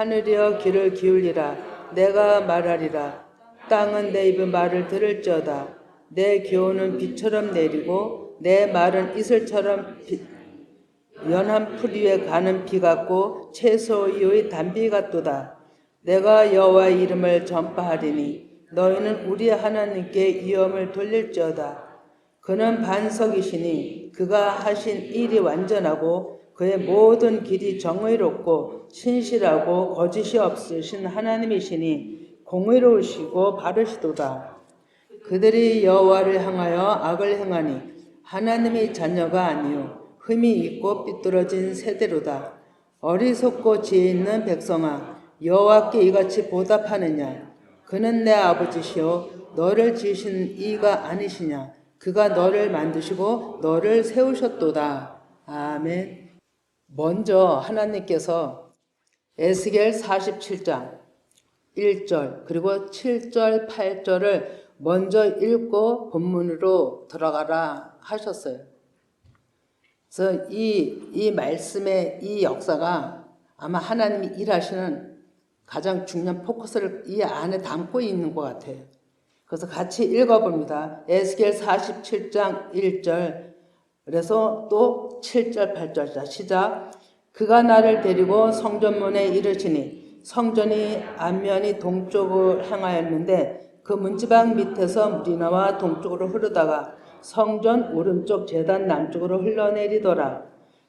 하늘이여 귀를 기울이라. 내가 말하리라. 땅은 내 입의 말을 들을지어다. 내 교훈은 비처럼 내리고 내 말은 이슬처럼 연한 풀 위에 가는 비 같고 채소 위의 단비 같도다. 내가 여호와의 이름을 전파하리니 너희는 우리 하나님께 위엄을 돌릴지어다. 그는 반석이시니 그가 하신 일이 완전하고 그의 모든 길이 정의롭고 신실하고 거짓이 없으신 하나님이시니 공의로우시고 바르시도다. 그들이 여호와를 향하여 악을 행하니 하나님의 자녀가 아니요 흠이 있고 삐뚤어진 세대로다. 어리석고 지혜 있는 백성아, 여호와께 이같이 보답하느냐? 그는 내 아버지시요 너를 지으신 이가 아니시냐? 그가 너를 만드시고 너를 세우셨도다. 아멘. 먼저 하나님께서 에스겔 47장 1절 그리고 7절 8절을 먼저 읽고 본문으로 들어가라 하셨어요. 그래서 이 말씀의 이 역사가 아마 하나님이 일하시는 가장 중요한 포커스를 이 안에 담고 있는 것 같아요. 그래서 같이 읽어봅니다. 에스겔 47장 1절 그래서 또 7절 8절 자 시작. 그가 나를 데리고 성전문에 이르시니 성전이 앞면이 동쪽을 향하였는데 그 문지방 밑에서 물이 나와 동쪽으로 흐르다가 성전 오른쪽 제단 남쪽으로 흘러내리더라.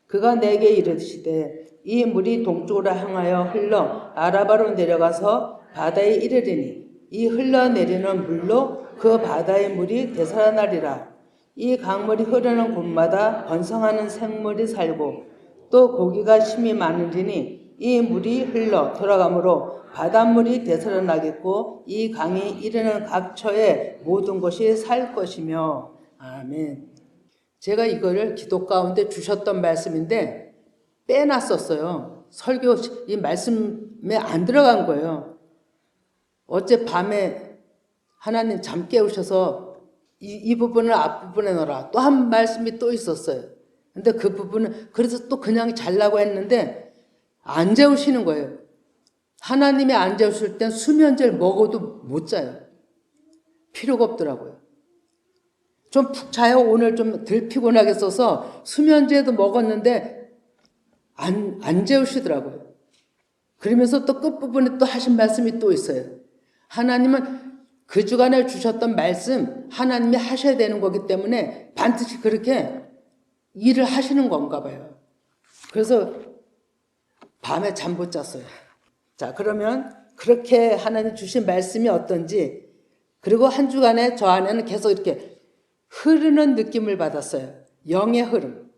그가 내게 이르시되 이 물이 동쪽으로 향하여 흘러 아라바로 내려가서 바다에 이르리니 이 흘러내리는 물로 그 바다의 물이 되살아나리라. 이 강물이 흐르는 곳마다 번성하는 생물이 살고 또 고기가 심이 많으리니 이 물이 흘러 돌아가므로 바닷물이 되살아나겠고 이 강이 이르는 각처의 모든 것이 살 것이며. 아멘. 제가 이거를 기도 가운데 주셨던 말씀인데 빼놨었어요. 설교 이 말씀에 안 들어간 거예요. 어젯밤에 하나님 잠 깨우셔서 이 부분을 앞부분에 넣어라. 또 한 말씀이 또 있었어요. 근데 그 부분은 그래서 또 그냥 잘라고 했는데 안 재우시는 거예요. 하나님이 안 재우실 땐 수면제를 먹어도 못 자요. 필요가 없더라고요. 좀 푹 자요. 오늘 좀 덜 피곤하게 써서 수면제도 먹었는데 안 재우시더라고요. 그러면서 또 끝부분에 또 하신 말씀이 또 있어요. 하나님은 그 주간에 주셨던 말씀 하나님이 하셔야 되는 거기 때문에 반드시 그렇게 일을 하시는 건가 봐요. 그래서 밤에 잠 못 잤어요. 자, 그러면 그렇게 하나님 주신 말씀이 어떤지 그리고 한 주간에 저 안에는 계속 이렇게 흐르는 느낌을 받았어요. 영의 흐름.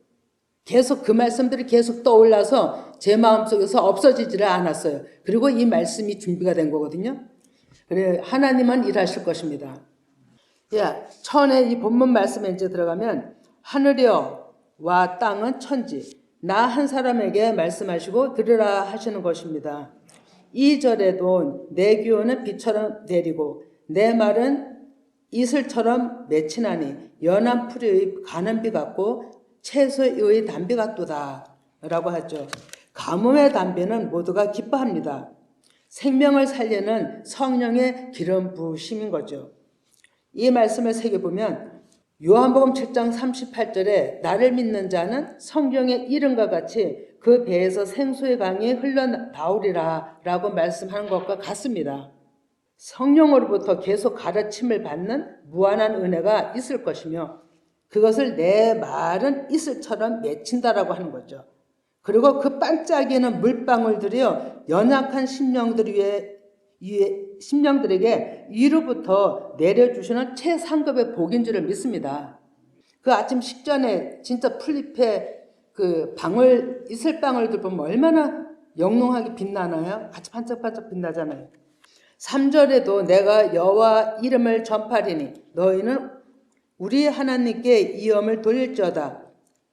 계속 그 말씀들이 계속 떠올라서 제 마음속에서 없어지지를 않았어요. 그리고 이 말씀이 준비가 된 거거든요. 그래, 하나님은 일하실 것입니다. 야, 처음에 이 본문 말씀에 이제 들어가면 하늘이여 와 땅은 천지 나 한 사람에게 말씀하시고 들으라 하시는 것입니다. 2절에도 내 교훈은 비처럼 내리고 내 말은 이슬처럼 맺히나니 연한 풀의 가는 비 같고 채소의 단비 같도다 라고 하죠. 가뭄의 단비는 모두가 기뻐합니다. 생명을 살리는 성령의 기름 부으심인 거죠. 이 말씀을 새겨보면 요한복음 7장 38절에 나를 믿는 자는 성경의 이름과 같이 그 배에서 생수의 강이 흘러나오리라 라고 말씀하는 것과 같습니다. 성령으로부터 계속 가르침을 받는 무한한 은혜가 있을 것이며 그것을 내 말은 이슬처럼 맺힌다라고 하는 거죠. 그리고 그 반짝이는 물방울들이요 연약한 심령들에게 위로부터 내려주시는 최상급의 복인 줄을 믿습니다. 그 아침 식전에 진짜 풀잎에 그 방울 이슬방울들 보면 얼마나 영롱하게 빛나나요? 같이 반짝반짝 빛나잖아요. 3절에도 내가 여호와 이름을 전파리니 너희는 우리 하나님께 이름을 돌릴지어다.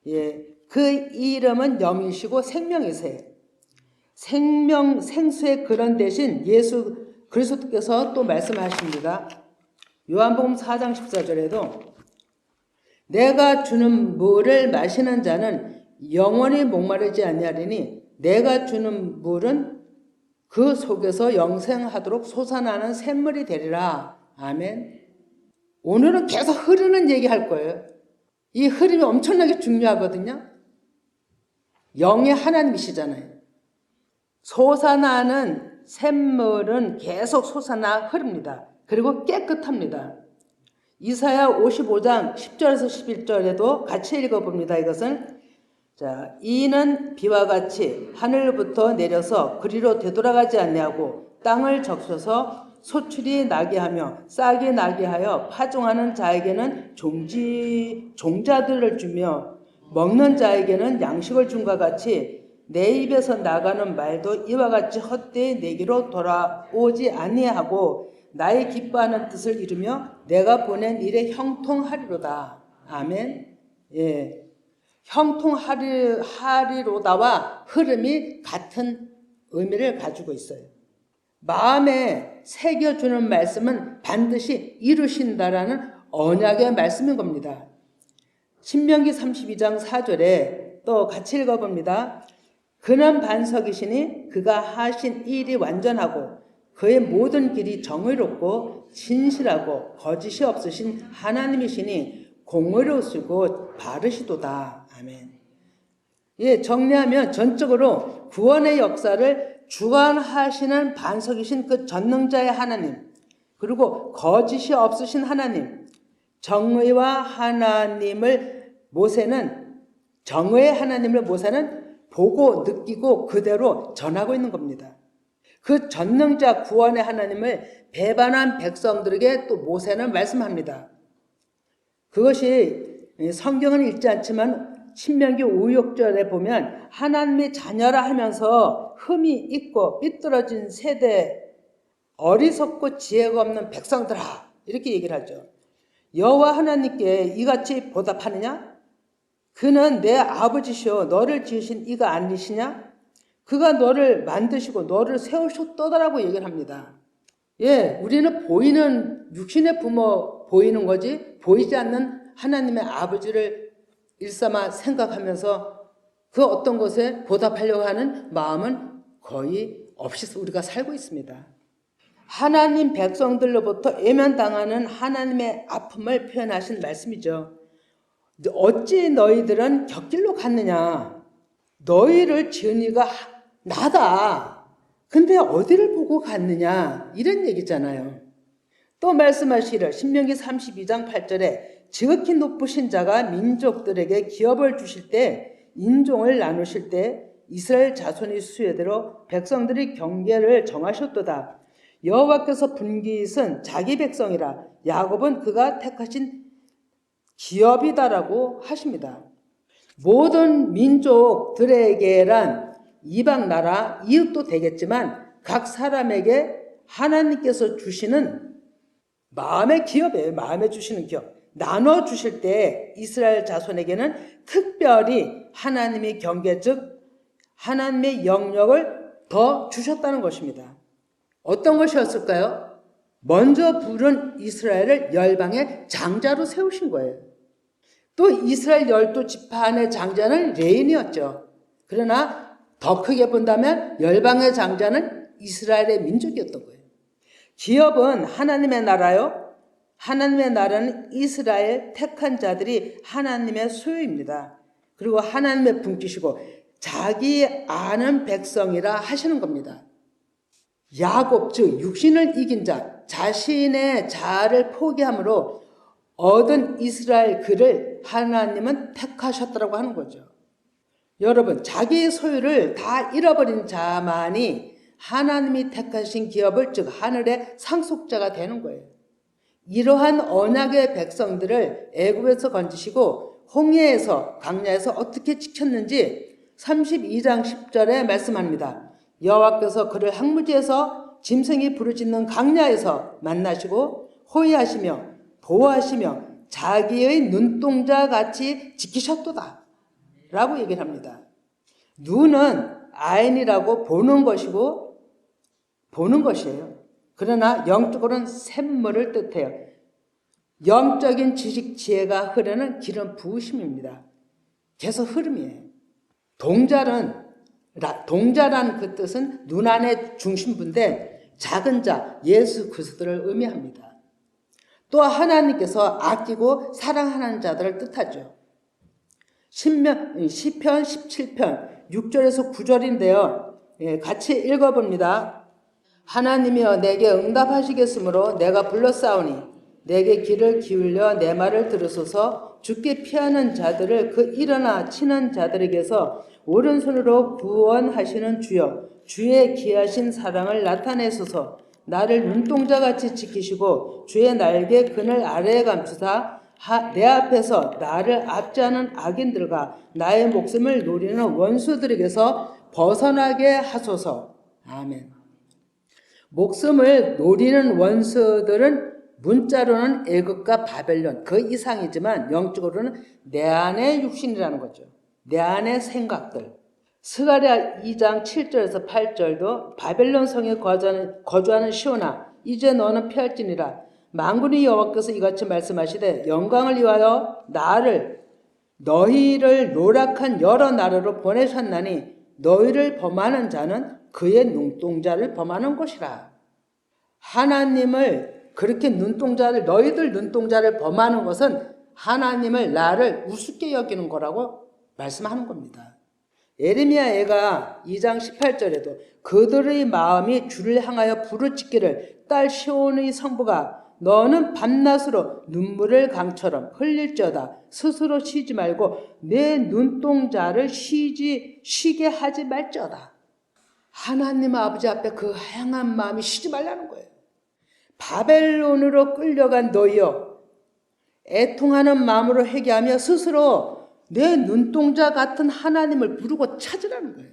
예, 그 이름은 영이시고 생명이세요. 생수의 근원 대신 예수 그리스도께서 또 말씀하십니다. 요한복음 4장 14절에도 내가 주는 물을 마시는 자는 영원히 목마르지 아니하리니 내가 주는 물은 그 속에서 영생하도록 솟아나는 샘물이 되리라. 아멘. 오늘은 계속 흐르는 얘기할 거예요. 이 흐름이 엄청나게 중요하거든요. 영의 하나님이시잖아요. 솟아나는 샘물은 계속 솟아나 흐릅니다. 그리고 깨끗합니다. 이사야 55장 10절에서 11절에도 같이 읽어봅니다. 이것은 자, 이는 비와 같이 하늘부터 내려서 그리로 되돌아가지 아니하고 땅을 적셔서 소출이 나게 하며 싹이 나게 하여 파종하는 자에게는 종자들을 주며 먹는 자에게는 양식을 준과 같이 내 입에서 나가는 말도 이와 같이 헛되이 내게로 돌아오지 아니하고 나의 기뻐하는 뜻을 이루며 내가 보낸 일에 형통하리로다. 아멘. 예. 형통하리로다와 흐름이 같은 의미를 가지고 있어요. 마음에 새겨주는 말씀은 반드시 이루신다라는 언약의 말씀인 겁니다. 신명기 32장 4절에 또 같이 읽어봅니다. 그는 반석이시니 그가 하신 일이 완전하고 그의 모든 길이 정의롭고 진실하고 거짓이 없으신 하나님이시니 공의로우시고 바르시도다. 아멘. 예, 정리하면 전적으로 구원의 역사를 주관하시는 반석이신 그 전능자의 하나님, 그리고 거짓이 없으신 하나님, 정의의 하나님을 모세는 보고 느끼고 그대로 전하고 있는 겁니다. 그 전능자 구원의 하나님을 배반한 백성들에게 또 모세는 말씀합니다. 그것이 성경은 읽지 않지만 신명기 5, 6절에 보면 하나님의 자녀라 하면서 흠이 있고 삐뚤어진 세대, 어리석고 지혜가 없는 백성들아, 이렇게 얘기를 하죠. 여호와 하나님께 이같이 보답하느냐? 그는 내 아버지시오 너를 지으신 이가 아니시냐? 그가 너를 만드시고 너를 세우셨도다라고 얘기를 합니다. 예, 우리는 보이는 육신의 부모 보이는 거지 보이지 않는 하나님의 아버지를 일삼아 생각하면서 그 어떤 것에 보답하려고 하는 마음은 거의 없이 우리가 살고 있습니다. 하나님 백성들로부터 외면당하는 하나님의 아픔을 표현하신 말씀이죠. 어찌 너희들은 곁길로 갔느냐? 너희를 지은 이가 나다. 근데 어디를 보고 갔느냐? 이런 얘기잖아요. 또 말씀하시기를 신명기 32장 8절에 지극히 높으신 자가 민족들에게 기업을 주실 때 인종을 나누실 때 이스라엘 자손의 수요대로 백성들의 경계를 정하셨도다. 여호와께서 분깃은 자기 백성이라 야곱은 그가 택하신 기업이다라고 하십니다. 모든 민족들에게란 이방 나라 이웃도 되겠지만 각 사람에게 하나님께서 주시는 마음의 기업이에요. 마음에 주시는 기업. 나눠 주실 때 이스라엘 자손에게는 특별히 하나님의 경계 즉 하나님의 영역을 더 주셨다는 것입니다. 어떤 것이었을까요? 먼저 부른 이스라엘을 열방의 장자로 세우신 거예요. 또 이스라엘 12지파의 장자는 레인이었죠. 그러나 더 크게 본다면 열방의 장자는 이스라엘의 민족이었던 거예요. 기업은 하나님의 나라요. 하나님의 나라는 이스라엘 택한 자들이 하나님의 소유입니다. 그리고 하나님의 분깃이고 자기 아는 백성이라 하시는 겁니다. 야곱 즉 육신을 이긴 자, 자신의 자아를 포기함으로 얻은 이스라엘 그를 하나님은 택하셨다고 하는 거죠. 여러분, 자기의 소유를 다 잃어버린 자만이 하나님이 택하신 기업을 즉 하늘의 상속자가 되는 거예요. 이러한 언약의 백성들을 애굽에서 건지시고 홍해에서 광야에서 어떻게 지켰는지 32장 10절에 말씀합니다. 여호와께서 그를 항무지에서 짐승이 부르짖는 광야에서 만나시고 호위하시며 보호하시며 자기의 눈동자 같이 지키셨도다 라고 얘기를 합니다. 눈은 아인이라고 보는 것이고 보는 것이에요. 그러나 영적으로는 샘물을 뜻해요. 영적인 지식 지혜가 흐르는 기름 부으심입니다. 계속 흐름이에요. 동자는 동자란 그 뜻은 눈 안의 중심부인데 작은 자 예수 그리스도를 의미합니다. 또 하나님께서 아끼고 사랑하는 자들을 뜻하죠. 시편 17편 6절에서 9절인데요. 같이 읽어봅니다. 하나님이여 내게 응답하시겠으므로 내가 불렀사오니 내게 귀를 기울여 내 말을 들으소서. 죽게 피하는 자들을 그 일어나 치는 자들에게서 오른손으로 구원하시는 주여 주의 귀하신 사랑을 나타내소서. 나를 눈동자같이 지키시고 주의 날개 그늘 아래에 감추사 내 앞에서 나를 압제하는 악인들과 나의 목숨을 노리는 원수들에게서 벗어나게 하소서. 아멘. 목숨을 노리는 원수들은 문자로는 애굽과 바벨론 그 이상이지만 영적으로는 내 안의 육신이라는 거죠. 내 안의 생각들. 스가랴 2장 7절에서 8절도 바벨론 성에 거주하는 시온아 이제 너는 피할지니라. 만군의 여호와께서 이같이 말씀하시되 영광을 위하여 너희를 노력한 여러 나라로 보내셨나니 너희를 범하는 자는 그의 눈동자를 범하는 것이라. 하나님을 그렇게 너희들 눈동자를 범하는 것은 하나님을 나를 우습게 여기는 거라고 말씀하는 겁니다. 예레미야 애가 2장 18절에도 그들의 마음이 주를 향하여 부르짖기를 딸 시온의 성부가 너는 밤낮으로 눈물을 강처럼 흘릴지어다. 스스로 쉬지 말고 내 눈동자를 쉬게 하지 말지어다. 하나님 아버지 앞에 그 행한 마음이 쉬지 말라는 거예요. 바벨론으로 끌려간 너희여 애통하는 마음으로 회개하며 스스로 내 눈동자 같은 하나님을 부르고 찾으라는 거예요.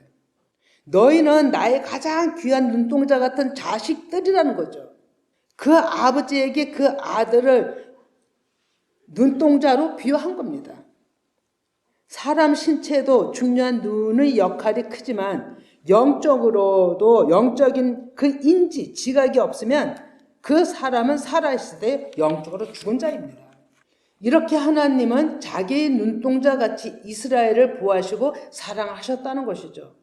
너희는 나의 가장 귀한 눈동자 같은 자식들이라는 거죠. 그 아버지에게 그 아들을 눈동자로 비유한 겁니다. 사람 신체에도 중요한 눈의 역할이 크지만 영적으로도 영적인 그 인지, 지각이 없으면 그 사람은 살아있을 때 영적으로 죽은 자입니다. 이렇게 하나님은 자기의 눈동자같이 이스라엘을 보호하시고 사랑하셨다는 것이죠.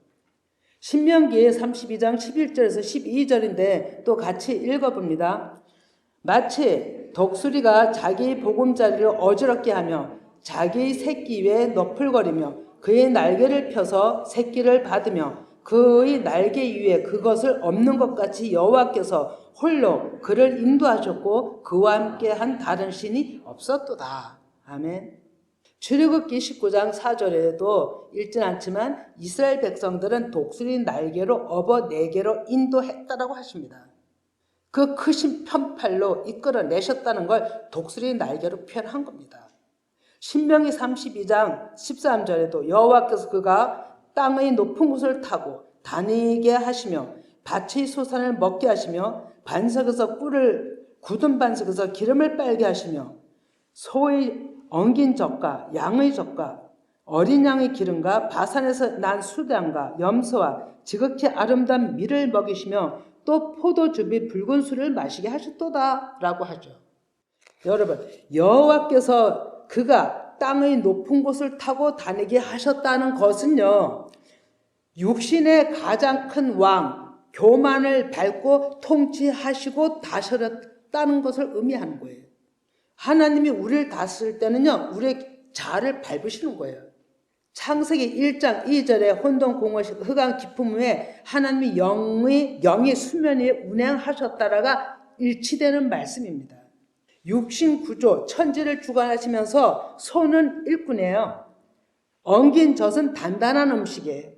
신명기 32장 11절에서 12절인데 또 같이 읽어봅니다. 마치 독수리가 자기의 보금자리를 어지럽게 하며 자기의 새끼 위에 너풀거리며 그의 날개를 펴서 새끼를 받으며 그의 날개 위에 그것을 엎는 것 같이 여호와께서 홀로 그를 인도하셨고 그와 함께한 다른 신이 없었도다. 아멘. 출애굽기 19장 4절에도 읽진 않지만 이스라엘 백성들은 독수리 날개로 업어 내게로 인도했다라고 하십니다. 그 크신 편팔로 이끌어내셨다는 걸 독수리 날개로 표현한 겁니다. 신명기 32장 13절에도 여호와께서 그가 땅의 높은 곳을 타고 다니게 하시며 밭의 소산을 먹게 하시며 반석에서 꿀을 굳은 반석에서 기름을 빨게 하시며 소의 엉긴 젖과 양의 젖과 어린 양의 기름과 바산에서 난 수량과 염소와 지극히 아름다운 밀을 먹이시며 또 포도즙이 붉은 술을 마시게 하셨도다 라고 하죠. 여러분, 여호와께서 그가 땅의 높은 곳을 타고 다니게 하셨다는 것은요, 육신의 가장 큰 왕 교만을 밟고 통치하시고 다스렸다는 것을 의미하는 거예요. 하나님이 우리를 다스릴 때는요, 우리의 자아를 밟으시는 거예요. 창세기 1장 2절에 혼돈 공허 흑암 깊음 후에 하나님이 영이 수면 위에 운행하셨다라가 일치되는 말씀입니다. 육신 구조, 천지를 주관하시면서 손은 일꾼이에요. 엉긴 젖은 단단한 음식이에요.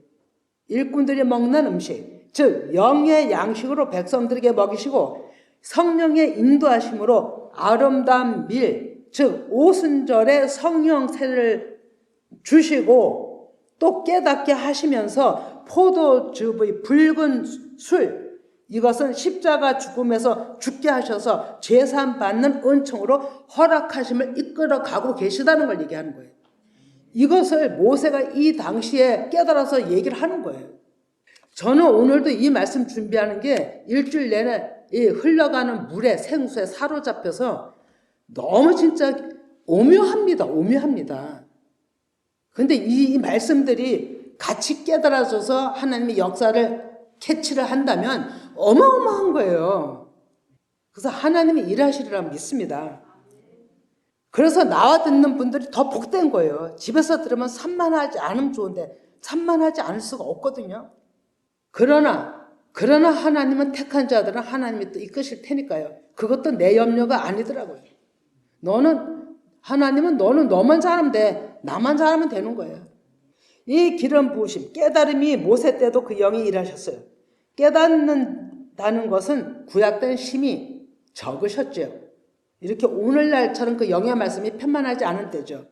일꾼들이 먹는 음식, 즉 영의 양식으로 백성들에게 먹이시고 성령의 인도하심으로 아름다운 밀, 즉 오순절에 성령세를 주시고 또 깨닫게 하시면서 포도즙의 붉은 술, 이것은 십자가 죽음에서 죽게 하셔서 제산 받는 은총으로 허락하심을 이끌어 가고 계시다는 걸 얘기하는 거예요. 이것을 모세가 이 당시에 깨달아서 얘기를 하는 거예요. 저는 오늘도 이 말씀 준비하는 게 일주일 내내 이 흘러가는 물에 생수에 사로잡혀서 너무 진짜 오묘합니다. 근데 이 말씀들이 같이 깨달아져서 하나님의 역사를 캐치를 한다면 어마어마한 거예요. 그래서 하나님이 일하시리라 믿습니다. 그래서 나와 듣는 분들이 더 복된 거예요. 집에서 들으면 산만하지 않으면 좋은데 산만하지 않을 수가 없거든요. 그러나 하나님은 택한 자들은 하나님이 또 이끄실 테니까요. 그것도 내 염려가 아니더라고요. 하나님은 너는 너만 잘하면 돼. 나만 잘하면 되는 거예요. 이 기름 부으심, 깨달음이 모세 때도 그 영이 일하셨어요. 깨닫는다는 것은 구약된 힘이 적으셨죠. 이렇게 오늘날처럼 그 영의 말씀이 편만하지 않은 때죠.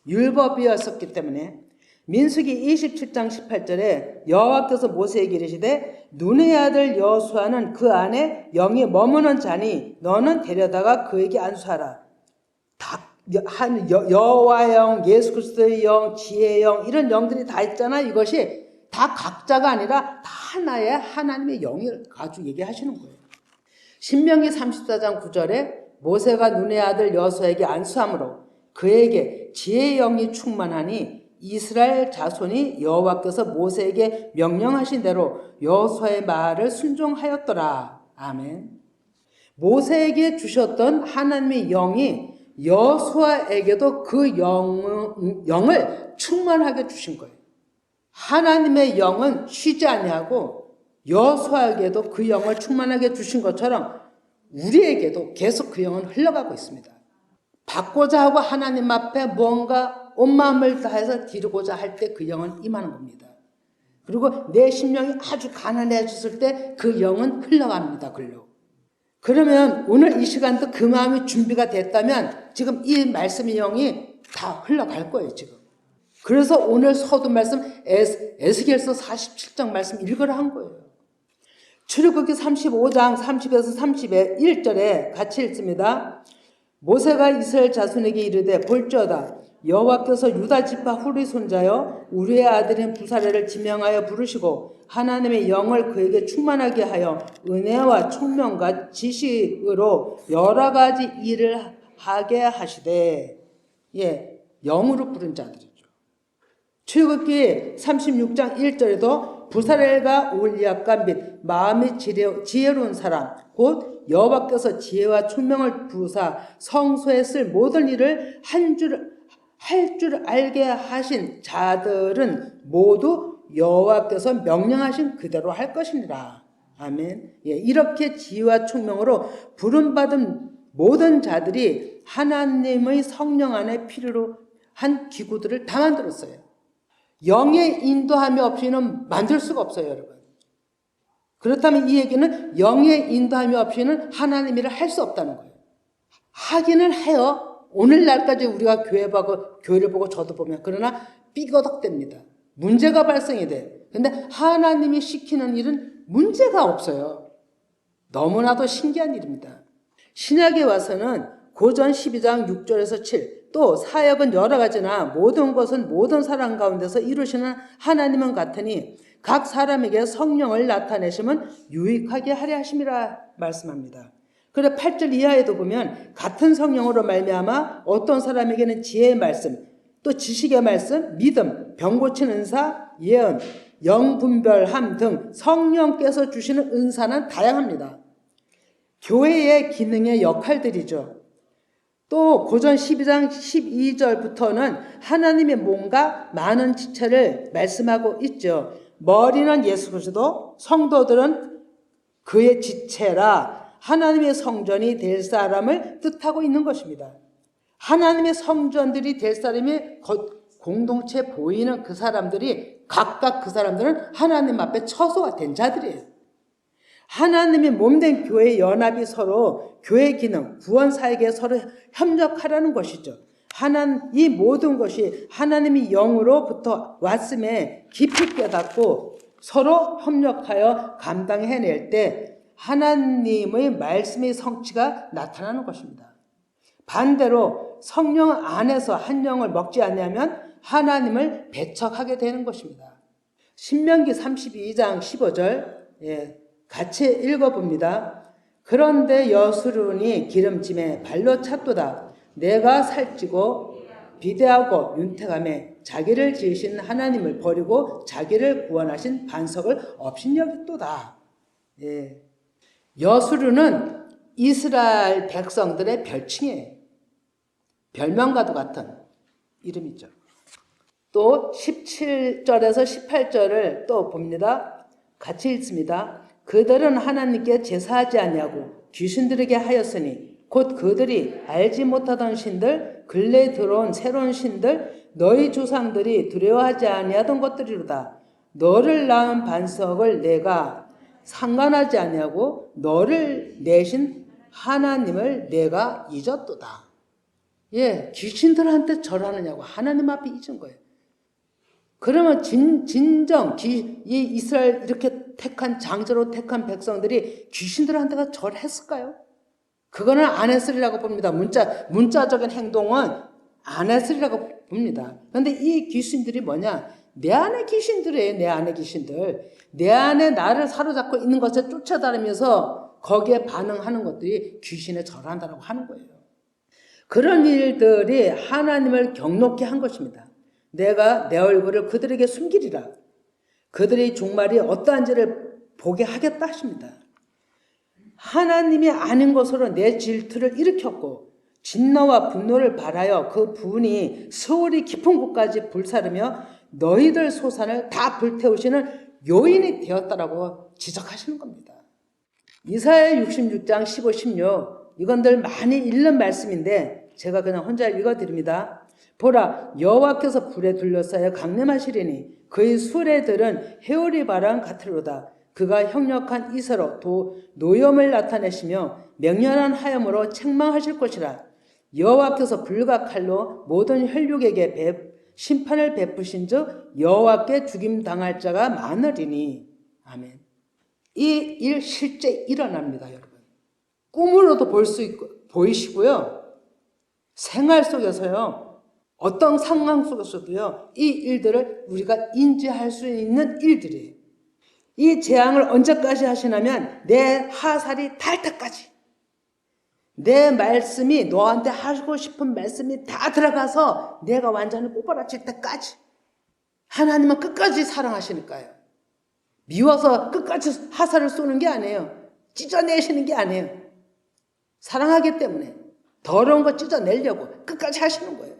율법이었었기 때문에. 민수기 27장 18절에 여호와께서 모세에게 이르시되 눈의 아들 여호수아는 그 안에 영이 머무는 자니 너는 데려다가 그에게 안수하라. 여호와의 영, 예수 그리스도의 영, 지혜의 영 이런 영들이 다 있잖아. 이것이 다 각자가 아니라 다 하나의 하나님의 영을 가지고 얘기하시는 거예요. 신명기 34장 9절에 모세가 눈의 아들 여호수아에게 안수함으로 그에게 지혜의 영이 충만하니 이스라엘 자손이 여호와께서 모세에게 명령하신 대로 여호수아의 말을 순종하였더라. 아멘. 모세에게 주셨던 하나님의 영이 여호수아에게도 그 영을 충만하게 주신 거예요. 하나님의 영은 쉬지 아니하고 여호수아에게도 그 영을 충만하게 주신 것처럼 우리에게도 계속 그 영은 흘러가고 있습니다. 받고자 하고 하나님 앞에 뭔가 온 마음을 다해서 드리고자 할 때 그 영은 임하는 겁니다. 그리고 내 심령이 아주 가난해졌을 때 그 영은 흘러갑니다. 글로. 그러면 오늘 이 시간도 그 마음이 준비가 됐다면 지금 이 말씀의 영이 다 흘러갈 거예요. 지금. 그래서 오늘 서두 말씀 에스겔서 47장 말씀 읽으라 한 거예요. 출애굽기 35장 30에서 31절에 같이 읽습니다. 모세가 이스라엘 자손에게 이르되 볼지어다 여호와께서 유다 지파 훌의 손자여 우리의 아들인 부사레를 지명하여 부르시고 하나님의 영을 그에게 충만하게 하여 은혜와 총명과 지식으로 여러 가지 일을 하게 하시되 영으로 부른 자들이죠. 출애굽기 36장 1절에도 부사렐과 올리압과 및 마음이 지혜로운 사람 곧 여호와께서 지혜와 총명을 부으사 성소에 쓸 모든 일을 할 줄 알게 하신 자들은 모두 여호와께서 명령하신 그대로 할 것이니라. 아멘. 이렇게 지혜와 총명으로 부름받은 모든 자들이 하나님의 성령 안에 필요로 한 기구들을 다 만들었어요. 영의 인도함이 없이는 만들 수가 없어요, 여러분. 그렇다면 이 얘기는 영의 인도함이 없이는 하나님 일을 할 수 없다는 거예요. 하기는 해요. 오늘날까지 우리가 교회를 보고 저도 보면 그러나 삐거덕됩니다. 문제가 발생이 돼. 근데 하나님이 시키는 일은 문제가 없어요. 너무나도 신기한 일입니다. 신약에 와서는 고전 12장 6절에서 7 또 사역은 여러 가지나 모든 것은 모든 사람 가운데서 이루시는 하나님은 같으니 각 사람에게 성령을 나타내시면 유익하게 하려 하심이라 말씀합니다. 그래 8절 이하에도 보면 같은 성령으로 말미암아 어떤 사람에게는 지혜의 말씀, 또 지식의 말씀, 믿음, 병 고치는 은사, 예언, 영분별함 등 성령께서 주시는 은사는 다양합니다. 교회의 기능의 역할들이죠. 또 고전 12장 12절부터는 하나님의 뭔가 많은 지체를 말씀하고 있죠. 머리는 예수 그리스도, 성도들은 그의 지체라 하나님의 성전이 될 사람을 뜻하고 있는 것입니다. 하나님의 성전들이 될 사람이 공동체 보이는 그 사람들이 각각 그 사람들은 하나님 앞에 처소가 된 자들이에요. 하나님의 몸된 교회의 연합이 서로 교회 기능, 구원 사역에 서로 협력하라는 것이죠. 이 모든 것이 하나님의 영으로부터 왔음에 깊이 깨닫고 서로 협력하여 감당해낼 때 하나님의 말씀의 성취가 나타나는 것입니다. 반대로 성령 안에서 한 영을 먹지 않으면 하나님을 배척하게 되는 것입니다. 신명기 32장 15절 같이 읽어봅니다. 그런데 여수론이 기름짐에 발로 찼도다. 내가 살찌고 비대하고 윤택함에 자기를 지으신 하나님을 버리고 자기를 구원하신 반석을 업신여겼도다. 예. 여수르는 이스라엘 백성들의 별칭이에요. 별명과도 같은 이름이죠. 또 17절에서 18절을 또 봅니다. 같이 읽습니다. 그들은 하나님께 제사하지 아니하고 귀신들에게 하였으니 곧 그들이 알지 못하던 신들 근래에 들어온 새로운 신들 너희 조상들이 두려워하지 아니하던 것들이로다. 너를 낳은 반석을 내가 상관하지 아니하고 너를 내신 하나님을 내가 잊었도다. 예, 귀신들한테 절하느냐고 하나님 앞에 잊은 거예요. 그러면 진정 이 이스라엘 이렇게 택한 장자로 택한 백성들이 귀신들한테가 절했을까요? 그거는 안 했으리라고 봅니다. 문자적인 행동은 안 했으리라고 봅니다. 그런데 이 귀신들이 뭐냐? 내 안에 귀신들이에요. 내 안에 귀신들. 내 안에 나를 사로잡고 있는 것에 쫓아다니면서 거기에 반응하는 것들이 귀신에 절한다고 하는 거예요. 그런 일들이 하나님을 경록케 한 것입니다. 내가 내 얼굴을 그들에게 숨기리라. 그들의 종말이 어떠한지를 보게 하겠다 하십니다. 하나님이 아닌 것으로 내 질투를 일으켰고 진노와 분노를 발하여 그 분이 서울이 깊은 곳까지 불사르며 너희들 소산을 다 불태우시는 요인이 되었다라고 지적하시는 겁니다. 이사야 66장 15, 16 이건들 많이 읽는 말씀인데 제가 그냥 혼자 읽어드립니다. 보라 여호와께서 불에 둘러싸여 강림하시리니 그의 수레들은 회오리 바람 같으로다. 그가 형력한 이서로 노염을 나타내시며 맹렬한 하염으로 책망하실 것이라. 여호와께서 불과 칼로 모든 혈육에게 심판을 베푸신 즉 여호와께 죽임당할 자가 많으리니. 아멘. 이 일 실제 일어납니다, 여러분. 꿈으로도 볼 수 있고 보이시고요. 생활 속에서요. 어떤 상황 속에서도요. 이 일들을 우리가 인지할 수 있는 일들이에요. 이 재앙을 언제까지 하시냐면 내 하살이 달 때까지. 내 말씀이 너한테 하고 싶은 말씀이 다 들어가서 내가 완전히 뽑아라칠 때까지. 하나님은 끝까지 사랑하시니까요. 미워서 끝까지 하살을 쏘는 게 아니에요. 찢어내시는 게 아니에요. 사랑하기 때문에 더러운 거 찢어내려고 끝까지 하시는 거예요.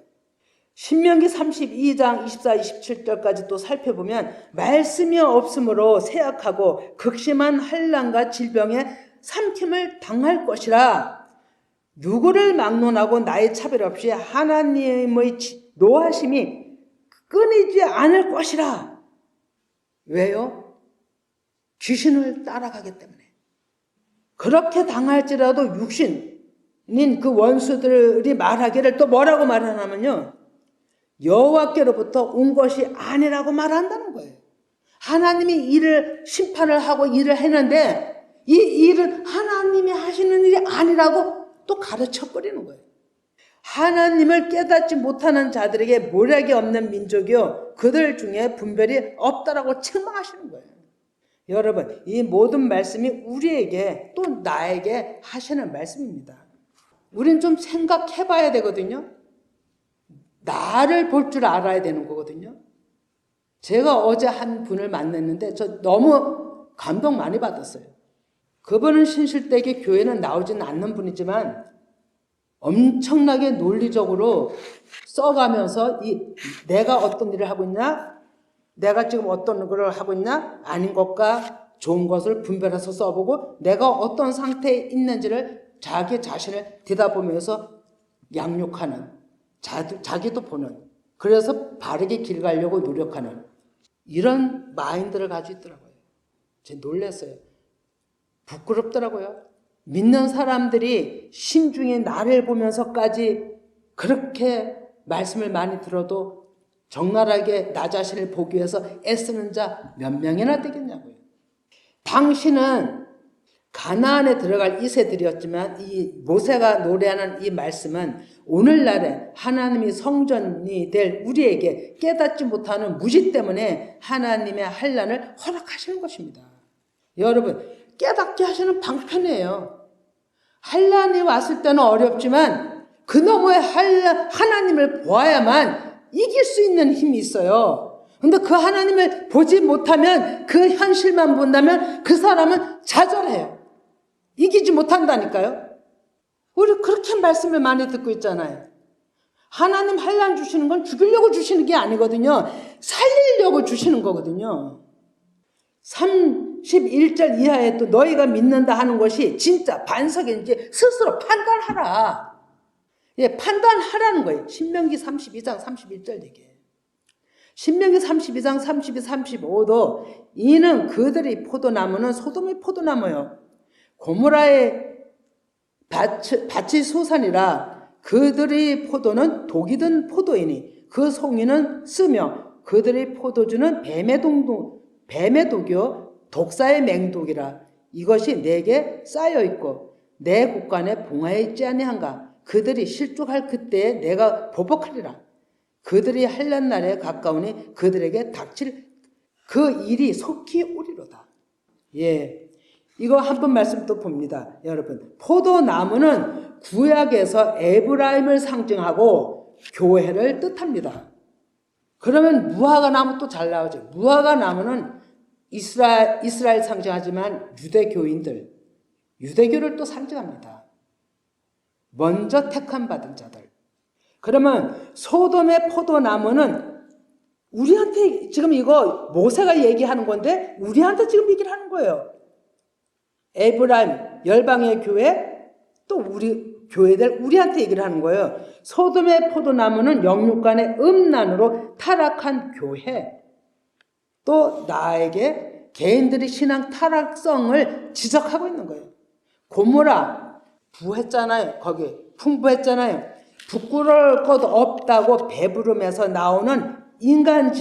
신명기 32장 24, 27절까지 또 살펴보면 말씀이 없으므로 쇠약하고 극심한 환난과 질병에 삼킴을 당할 것이라. 누구를 막론하고 나의 차별 없이 하나님의 노하심이 끊이지 않을 것이라. 왜요? 귀신을 따라가기 때문에. 그렇게 당할지라도 육신인 그 원수들이 말하기를 또 뭐라고 말하냐면요. 여호와께로부터 온 것이 아니라고 말한다는 거예요. 하나님이 일을 심판을 하고 일을 했는데 이 일은 하나님이 하시는 일이 아니라고 또 가르쳐버리는 거예요. 하나님을 깨닫지 못하는 자들에게 모략이 없는 민족이요 그들 중에 분별이 없다라고 책망하시는 거예요. 여러분 이 모든 말씀이 우리에게 또 나에게 하시는 말씀입니다. 우린 좀 생각해 봐야 되거든요. 나를 볼 줄 알아야 되는 거거든요. 제가 어제 한 분을 만났는데 저 너무 감동 많이 받았어요. 그분은 신실되게 교회는 나오지는 않는 분이지만 엄청나게 논리적으로 써가면서 내가 어떤 일을 하고 있냐, 내가 지금 어떤 걸 하고 있냐, 아닌 것과 좋은 것을 분별해서 써보고 내가 어떤 상태에 있는지를 자기 자신을 뒤다보면서 양육하는, 자기도 보는, 그래서 바르게 길 가려고 노력하는 이런 마인드를 가지고 있더라고요. 제가 놀랐어요. 부끄럽더라고요. 믿는 사람들이 신중에 나를 보면서까지 그렇게 말씀을 많이 들어도 적나라하게 나 자신을 보기 위해서 애쓰는 자 몇 명이나 되겠냐고요. 당신은 가나안에 들어갈 이세들이었지만 이 모세가 노래하는 이 말씀은 오늘날에 하나님이 성전이 될 우리에게 깨닫지 못하는 무지 때문에 하나님의 환난을 허락하시는 것입니다. 여러분 깨닫게 하시는 방편이에요. 환난이 왔을 때는 어렵지만 그 너머에 하나님을 보아야만 이길 수 있는 힘이 있어요. 근데 그 하나님을 보지 못하면, 그 현실만 본다면 그 사람은 좌절해요. 이기지 못한다니까요. 우리 그렇게 말씀을 많이 듣고 있잖아요. 하나님 환난 주시는 건 죽이려고 주시는 게 아니거든요. 살리려고 주시는 거거든요. 31절 이하에 또 너희가 믿는다 하는 것이 진짜 반석인지 스스로 판단하라. 예, 판단하라는 거예요. 신명기 32장 31절 얘기예요. 신명기 32장 32, 35도 이는 그들의 포도나무는 소돔의 포도나무요. 고모라의 밭이 소산이라 그들의 포도는 독이 든 포도이니 그 송이는 쓰며 그들의 포도주는 뱀의 독이요 독사의 맹독이라. 이것이 내게 쌓여있고 내 곳간에 봉하에 있지 아니한가. 그들이 실족할 그때에 내가 보복하리라. 그들이 환난 날에 가까우니 그들에게 닥칠 그 일이 속히 오리로다. 예, 이거 한 번 말씀 또 봅니다. 여러분, 포도나무는 구약에서 에브라임을 상징하고 교회를 뜻합니다. 그러면 무화과 나무 또 잘 나오죠. 무화과 나무는 이스라엘 상징하지만 유대교를 또 상징합니다. 먼저 택함 받은 자들. 그러면 소돔의 포도나무는 우리한테 지금 이거 모세가 얘기하는 건데 우리한테 지금 얘기를 하는 거예요. 에브라임 열방의 교회, 또 우리 교회들 우리한테 얘기를 하는 거예요. 소돔의 포도나무는 영육간의 음란으로 타락한 교회, 또 나에게 개인들의 신앙 타락성을 지적하고 있는 거예요. 고모라 부했잖아요. 거기 풍부했잖아요. 부끄러울 것 없다고 배부름에서 나오는 인간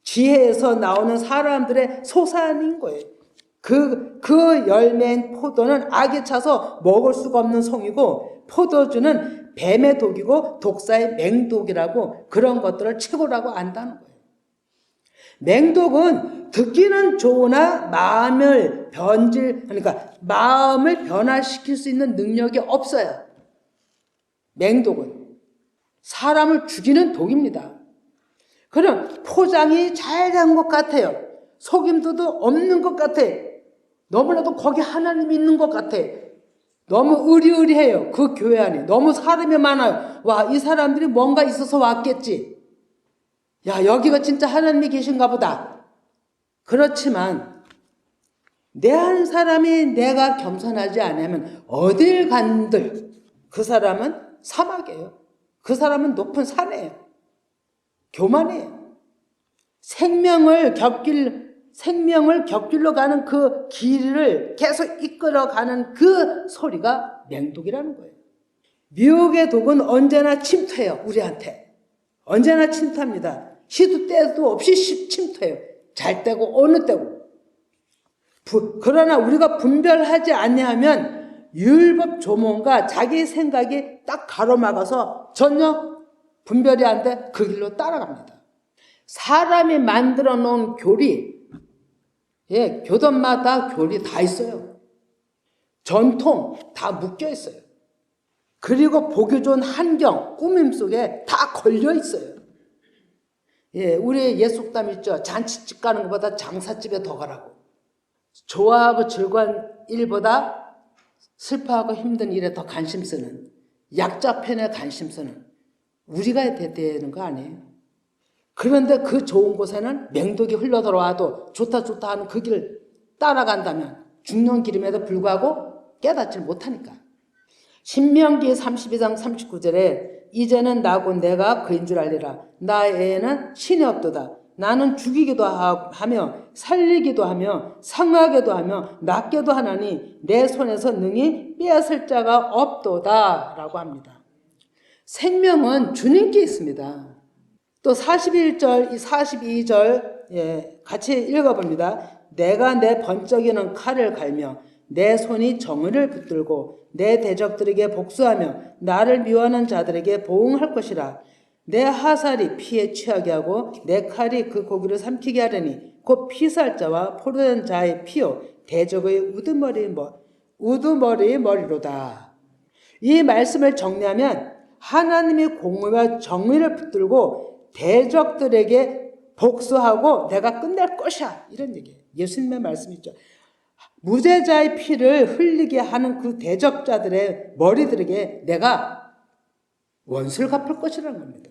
지혜에서 나오는 사람들의 소산인 거예요. 그 열매인 포도는 악에 차서 먹을 수가 없는 송이고, 포도주는 뱀의 독이고 독사의 맹독이라고, 그런 것들을 최고라고 안다는 거예요. 맹독은 듣기는 좋으나 마음을 변화시킬 수 있는 능력이 없어요. 맹독은 사람을 죽이는 독입니다. 그럼 포장이 잘 된 것 같아요. 속임수도 없는 것 같아요. 너무나도 거기 하나님이 있는 것 같아. 너무 의리의리해요. 그 교회 안에 너무 사람이 많아요. 와, 이 사람들이 뭔가 있어서 왔겠지. 야, 여기가 진짜 하나님이 계신가 보다. 그렇지만 내 한 사람이 내가 겸손하지 않으면 어딜 간들 그 사람은 사막이에요. 그 사람은 높은 산이에요. 교만이에요. 생명을 곁길로 가는 그 길을 계속 이끌어가는 그 소리가 맹독이라는 거예요. 미혹의 독은 언제나 침투해요. 우리한테 언제나 침투합니다. 시도 때도 없이 침투해요. 잘 때고 어느 때고. 그러나 우리가 분별하지 아니하면 율법 조문과 자기 생각이 딱 가로막아서 전혀 분별이 안 돼 그 길로 따라갑니다. 사람이 만들어 놓은 교리, 예, 교단마다 교리 다 있어요. 전통 다 묶여 있어요. 그리고 보기 좋은 환경, 꾸밈 속에 다 걸려 있어요. 예, 우리 옛속담 있죠. 잔치집 가는 것보다 장사집에 더 가라고. 좋아하고 즐거운 일보다 슬퍼하고 힘든 일에 더 관심 쓰는, 약자 편에 관심 쓰는 우리가 되는 거 아니에요. 그런데 그 좋은 곳에는 맹독이 흘러들어와도 좋다 하는 그 길을 따라간다면 죽는 길임에도 불구하고 깨닫지 못하니까. 신명기 32장 39절에 이제는 나고 내가 그인 줄 알리라. 나에게는 신이 없도다. 나는 죽이기도 하며 살리기도 하며 상하게도 하며 낫게도 하나니 내 손에서 능히 빼앗을 자가 없도다 라고 합니다. 생명은 주님께 있습니다. 또 41절, 42절 같이 읽어봅니다. 내가 내 번쩍이는 칼을 갈며 내 손이 정의를 붙들고 내 대적들에게 복수하며 나를 미워하는 자들에게 보응할 것이라. 내 하살이 피에 취하게 하고 내 칼이 그 고기를 삼키게 하려니 곧 피살자와 포로된 자의 피요 대적의 우두머리의 머리로다. 이 말씀을 정리하면 하나님의 공의와 정의를 붙들고 대적들에게 복수하고 내가 끝낼 것이야. 이런 얘기예요. 예수님의 말씀이죠. 무죄자의 피를 흘리게 하는 그 대적자들의 머리들에게 내가 원수를 갚을 것이라는 겁니다.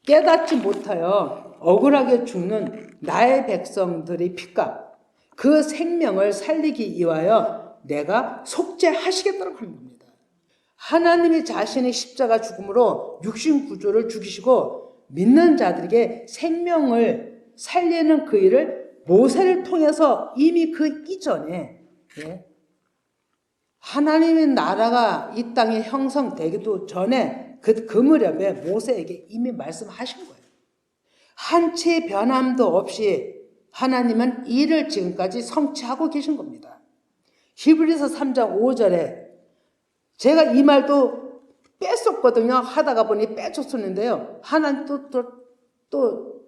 깨닫지 못하여 억울하게 죽는 나의 백성들의 피값, 그 생명을 살리기 위하여 내가 속죄하시겠다고 하는 겁니다. 하나님이 자신의 십자가 죽음으로 육신 구조를 죽이시고 믿는 자들에게 생명을 살리는 그 일을 모세를 통해서 이미 그 이전에 하나님의 나라가 이 땅에 형성되기도 전에 그 무렵에 모세에게 이미 말씀하신 거예요. 한치의 변함도 없이 하나님은 일을 지금까지 성취하고 계신 겁니다. 히브리서 3장 5절에 제가 이 말도 뺐었거든요. 하다가 보니 빼줬었는데요. 하나님 또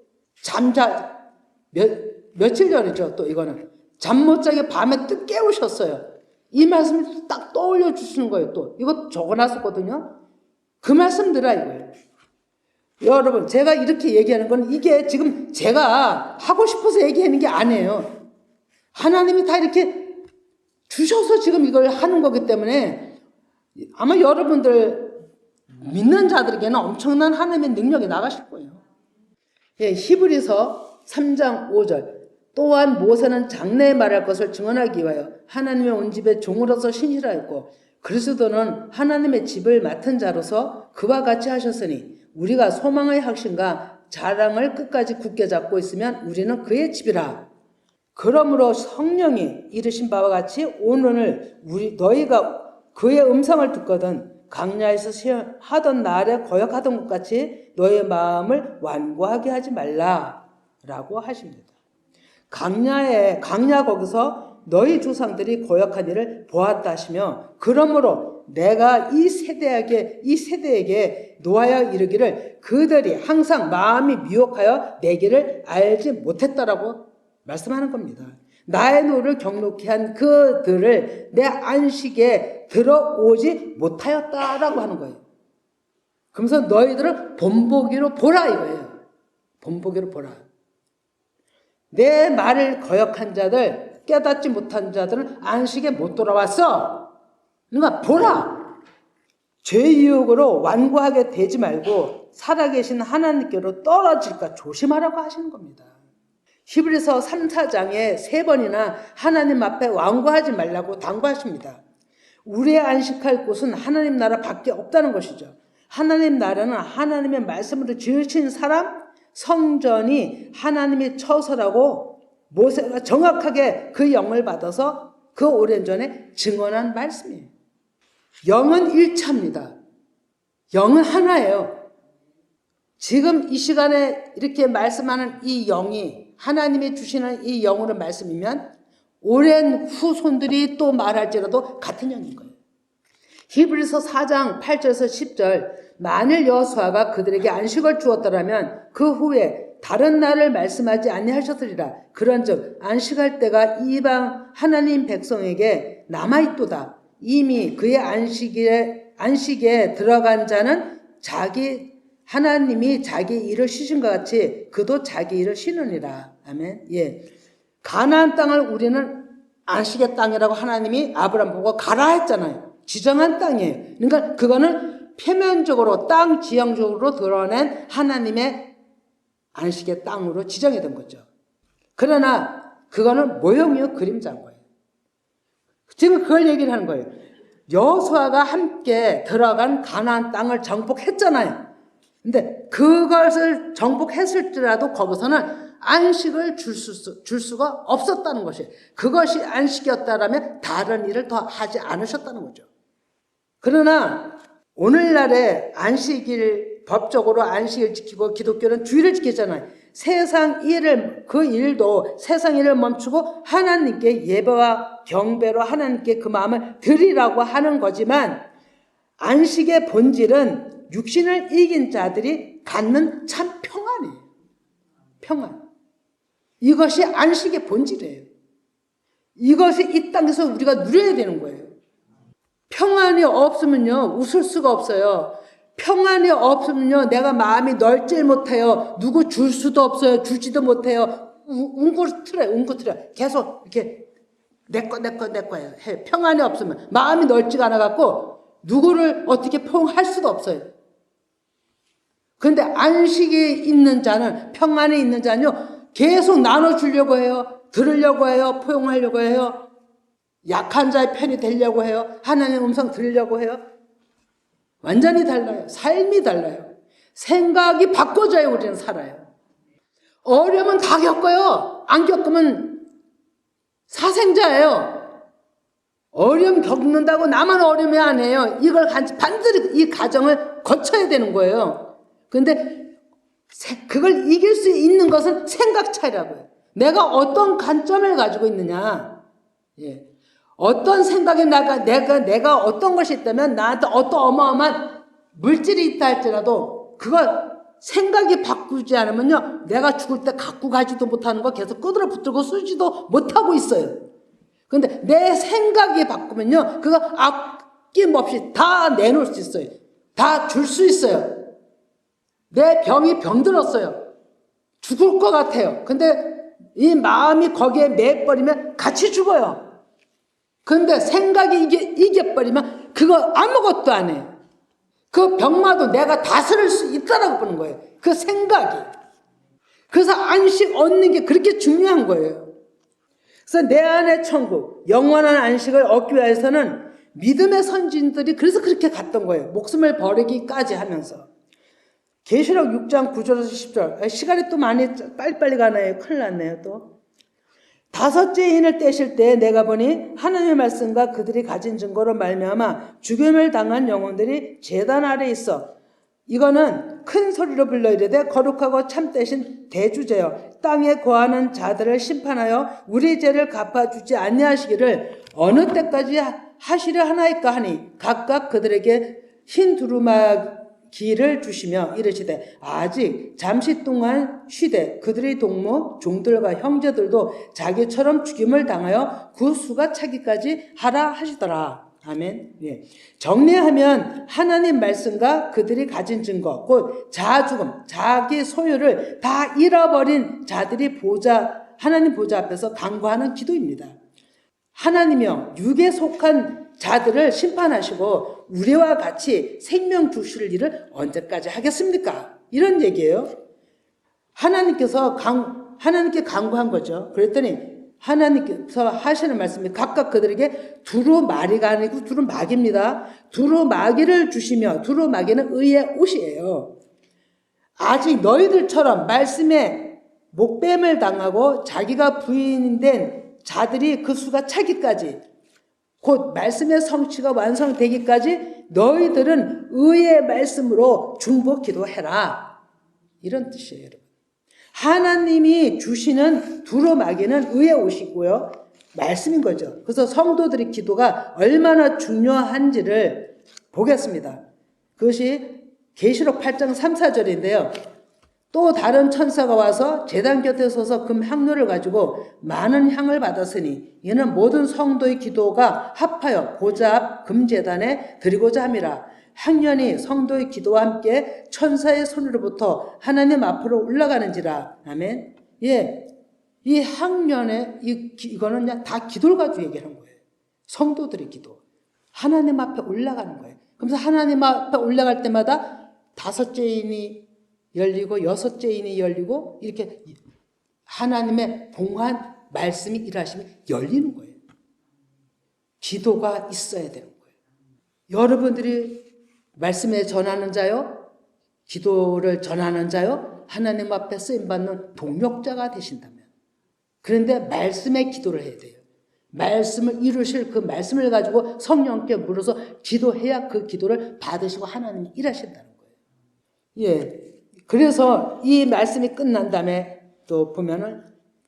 며칠 전이죠. 또 이거는 잠 못 자게 밤에 또 깨우셨어요. 이 말씀을 딱 떠올려 주시는 거예요. 또 이거 적어놨었거든요. 그 말씀 들으라 이거예요. 여러분, 제가 이렇게 얘기하는 건 이게 지금 제가 하고 싶어서 얘기하는 게 아니에요. 하나님이 다 이렇게 주셔서 지금 이걸 하는 거기 때문에 아마 여러분들 믿는 자들에게는 엄청난 하나님의 능력이 나가실 거예요. 예, 히브리서 3장 5절. 또한 모세는 장래에 말할 것을 증언하기 위하여 하나님의 온 집의 종으로서 신실하였고 그리스도는 하나님의 집을 맡은 자로서 그와 같이 하셨으니 우리가 소망의 확신과 자랑을 끝까지 굳게 잡고 있으면 우리는 그의 집이라. 그러므로 성령이 이르신 바와 같이 오늘 너희가 그의 음성을 듣거든 광야에서 하던 날에 거역하던 것 같이 너의 마음을 완고하게 하지 말라라고 하십니다. 광야 거기서 너희 조상들이 고역한 일을 보았다 하시며 그러므로 내가 이 세대에게 노하여 이르기를 그들이 항상 마음이 미혹하여 내 길을 알지 못했다라고 말씀하는 겁니다. 나의 노를 경록히 한 그들을 내 안식에 들어오지 못하였다라고 하는 거예요. 그러면서 너희들은 본보기로 보라 이거예요. 본보기로 보라. 내 말을 거역한 자들, 깨닫지 못한 자들은 안식에 못 돌아왔어. 그러니까 보라. 죄의 유혹으로 완고하게 되지 말고 살아계신 하나님께로 떨어질까 조심하라고 하시는 겁니다. 히브리서 3, 4장에 3번이나 하나님 앞에 완고하지 말라고 당부하십니다. 우리의 안식할 곳은 하나님 나라 밖에 없다는 것이죠. 하나님 나라는 하나님의 말씀으로 지으신 사람, 성전이 하나님의 처소라고 모세가 정확하게 그 영을 받아서 그 오랜 전에 증언한 말씀이에요. 영은 일차입니다. 영은 하나예요. 지금 이 시간에 이렇게 말씀하는 이 영이 하나님이 주시는 이 영으로 말씀이면 오랜 후손들이 또 말할지라도 같은 영인 거예요. 히브리서 4장 8절에서 10절 만일 여호수아가 그들에게 안식을 주었더라면 그 후에 다른 날을 말씀하지 아니하셨으리라. 그런즉 안식할 때가 이방 하나님 백성에게 남아있도다. 이미 그의 안식에 들어간 자는 하나님이 자기 일을 쉬신 것 같이 그도 자기 일을 쉬느니라. 아멘. 예. 가나안 땅을 우리는 안식의 땅이라고 하나님이 아브라함 보고 가라 했잖아요. 지정한 땅이에요. 그러니까 그거는 표면적으로 땅 지형적으로 드러낸 하나님의 안식의 땅으로 지정이 된 거죠. 그러나 그거는 모형이요 그림자인 거예요. 지금 그걸 얘기를 하는 거예요. 여호수아가 함께 들어간 가나안 땅을 정복했잖아요. 근데 그것을 정복했을지라도 거기서는 안식을 줄 수가 없었다는 것이에요. 그것이 안식이었다라면 다른 일을 더 하지 않으셨다는 거죠. 그러나 오늘날에 안식일 법적으로 안식일 지키고 기독교는 주일을 지키잖아요. 세상 일도 세상 일을 멈추고 하나님께 예배와 경배로 하나님께 그 마음을 드리라고 하는 거지만 안식의 본질은 육신을 이긴 자들이 갖는 참 평안이에요. 평안. 이것이 안식의 본질이에요. 이것이 이 땅에서 우리가 누려야 되는 거예요. 평안이 없으면요, 웃을 수가 없어요. 평안이 없으면요, 내가 마음이 넓질 못해요. 누구 줄 수도 없어요. 주지도 못해요. 웅구트려. 계속 이렇게 내 거예요. 해. 평안이 없으면 마음이 넓지가 않아갖고 누구를 어떻게 포용할 수도 없어요. 그런데 안식이 있는 자는, 평안이 있는 자는요, 계속 나눠주려고 해요. 들으려고 해요. 포용하려고 해요. 약한 자의 편이 되려고 해요. 하나님의 음성 들으려고 해요. 완전히 달라요. 삶이 달라요. 생각이 바꿔져야 우리는 살아요. 어려움은 다 겪어요. 안 겪으면 사생자예요. 어려움 겪는다고 나만 어려움이 아니에요. 이걸 반드시 이 과정을 거쳐야 되는 거예요. 그런데 그걸 이길 수 있는 것은 생각 차이라고요. 내가 어떤 관점을 가지고 있느냐. 예. 어떤 생각에 내가 어떤 것이 있다면 나한테 어떤 어마어마한 물질이 있다 할지라도 그걸 생각이 바꾸지 않으면요, 내가 죽을 때 갖고 가지도 못하는 거 계속 끄드러 붙들고 쓰지도 못하고 있어요. 그런데 내 생각이 바꾸면요, 그거 아낌없이 다 내놓을 수 있어요. 다 줄 수 있어요. 내 병이 병들었어요. 죽을 것 같아요. 근데 이 마음이 거기에 매버리면 같이 죽어요. 그런데 생각이 이겨버리면 그거 아무것도 안 해요. 그 병마도 내가 다스릴 수 있다라고 보는 거예요. 그 생각이. 그래서 안식 얻는 게 그렇게 중요한 거예요. 그래서 내 안의 천국, 영원한 안식을 얻기 위해서는 믿음의 선진들이 그래서 그렇게 갔던 거예요. 목숨을 버리기까지 하면서. 계시록 6장 9절에서 10절. 시간이 또 많이 빨리빨리 가네요. 큰일 났네요 또. 다섯째 인을 떼실 때 내가 보니 하나님의 말씀과 그들이 가진 증거로 말미암아 죽임을 당한 영혼들이 제단 아래 있어. 이거는 큰 소리로 불러 이르되 거룩하고 참되신 대주제여, 땅에 거하는 자들을 심판하여 우리 죄를 갚아주지 아니하시기를 어느 때까지 하시려 하나이까 하니 각각 그들에게 흰 두루마기를 주시며 이르시되 아직 잠시 동안 쉬되 그들의 동무 종들과 형제들도 자기처럼 죽임을 당하여 그 수가 차기까지 하라 하시더라. 아멘. 예. 정리하면 하나님 말씀과 그들이 가진 증거, 곧 자아죽음, 자기 소유를 다 잃어버린 자들이 하나님 보좌 앞에서 간구하는 기도입니다. 하나님이여 육에 속한 자들을 심판하시고 우리와 같이 생명 주실 일을 언제까지 하겠습니까? 이런 얘기예요. 하나님께 간구한 거죠. 그랬더니 하나님께서 하시는 말씀이 각각 그들에게 두루마리가 아니고 두루마기입니다. 두루마기를 주시며, 두루마기는 의의 옷이에요. 아직 너희들처럼 말씀에 목뱀을 당하고 자기가 부인된 자들이 그 수가 차기까지, 곧 말씀의 성취가 완성되기까지 너희들은 의의 말씀으로 중보 기도해라. 이런 뜻이에요, 여러분. 하나님이 주시는 두루마기는 의의 옷이고요, 말씀인 거죠. 그래서 성도들의 기도가 얼마나 중요한지를 보겠습니다. 그것이 계시록 8장 3, 4절인데요. 또 다른 천사가 와서 제단 곁에 서서 금 향로를 가지고 많은 향을 받았으니 이는 모든 성도의 기도가 합하여 보좌 앞 금제단에 드리고자 함이라. 향년이 성도의 기도와 함께 천사의 손으로부터 하나님 앞으로 올라가는지라. 아멘. 예, 이 향년에 이거는 그냥 다 기도를 가지고 얘기하는 거예요. 성도들의 기도. 하나님 앞에 올라가는 거예요. 그래서 하나님 앞에 올라갈 때마다 다섯째 인이 열리고 여섯째 인이 열리고 이렇게 하나님의 봉한 말씀이 일하시면 열리는 거예요. 기도가 있어야 되는 거예요. 여러분들이 말씀에 전하는 자요, 기도를 전하는 자요, 하나님 앞에 쓰임받는 동력자가 되신다면, 그런데 말씀에 기도를 해야 돼요. 말씀을 이루실 그 말씀을 가지고 성령께 물어서 기도해야 그 기도를 받으시고 하나님이 일하신다는 거예요. 예. 그래서 이 말씀이 끝난 다음에 또 보면은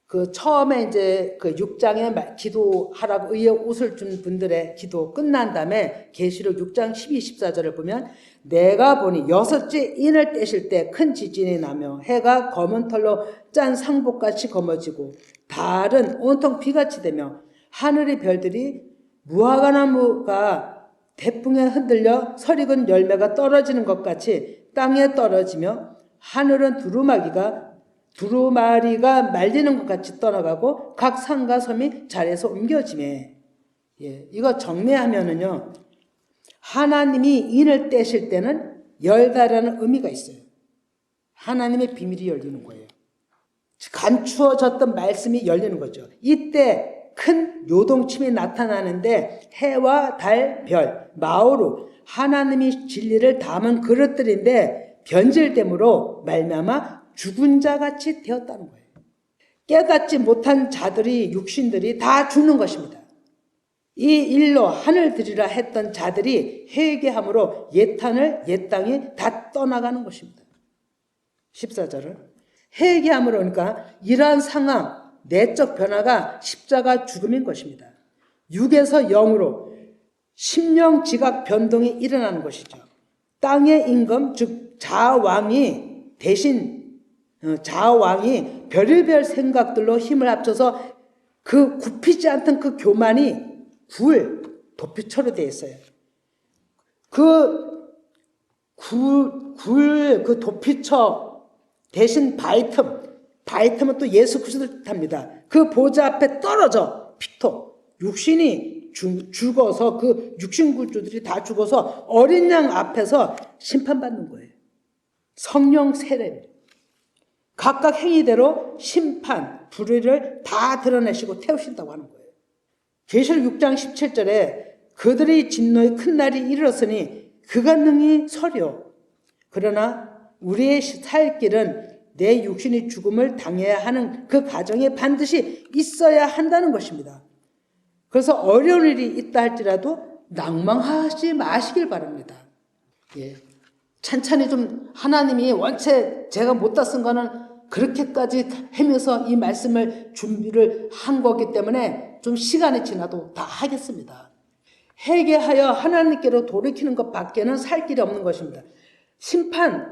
그 처음에 이제 그 6장에 기도하라고 의의 옷을 준 분들의 기도 끝난 다음에 계시록 6장 12, 14절을 보면 내가 보니 여섯째 인을 떼실 때 큰 지진이 나며 해가 검은 털로 짠 상복같이 검어지고 달은 온통 피같이 되며 하늘의 별들이 무화과나무가 태풍에 흔들려 설익은 열매가 떨어지는 것 같이 땅에 떨어지며 하늘은 두루마리가 말리는 것 같이 떠나가고 각 산과 섬이 자리에서 옮겨지매. 이거 정리하면은요, 하나님이 인을 떼실 때는 열다라는 의미가 있어요. 하나님의 비밀이 열리는 거예요. 감추어졌던 말씀이 열리는 거죠. 이때 큰 요동침이 나타나는데 해와 달, 별, 마오루 하나님이 진리를 담은 그릇들인데 변질됨으로 말미암아 죽은 자같이 되었다는 거예요. 깨닫지 못한 자들이 육신들이 다 죽는 것입니다. 이 일로 하늘 들이라 했던 자들이 회개함으로 옛 땅이 다 떠나가는 것입니다. 14절은 회개함으로, 그러니까 이러한 상황, 내적 변화가 십자가 죽음인 것입니다. 육에서 영으로 심령 지각 변동이 일어나는 것이죠. 땅의 임금, 즉 자왕이 별의별 생각들로 힘을 합쳐서 그 굽히지 않던 그 교만이 도피처로 되어 있어요. 그 도피처 대신 바이텀은 또 예수 그리스도를 뜻합니다. 그 보좌 앞에 떨어져 육신이 죽어서 그 육신 구주들이 다 죽어서 어린 양 앞에서 심판받는 거예요. 성령 세례. 각각 행위대로 심판, 불의를 다 드러내시고 태우신다고 하는 거예요. 계시록 6장 17절에 그들의 진노의 큰 날이 이르렀으니 그가 능히 서려. 그러나 우리의 살 길은 내 육신이 죽음을 당해야 하는 그 과정에 반드시 있어야 한다는 것입니다. 그래서 어려운 일이 있다 할지라도 낭망하지 마시길 바랍니다. 찬찬히 좀 하나님이 원체 제가 못다 쓴 거는 그렇게까지 헤매서 이 말씀을 준비를 한 거기 때문에 좀 시간이 지나도 다 하겠습니다. 회개하여 하나님께로 돌이키는 것 밖에는 살 길이 없는 것입니다.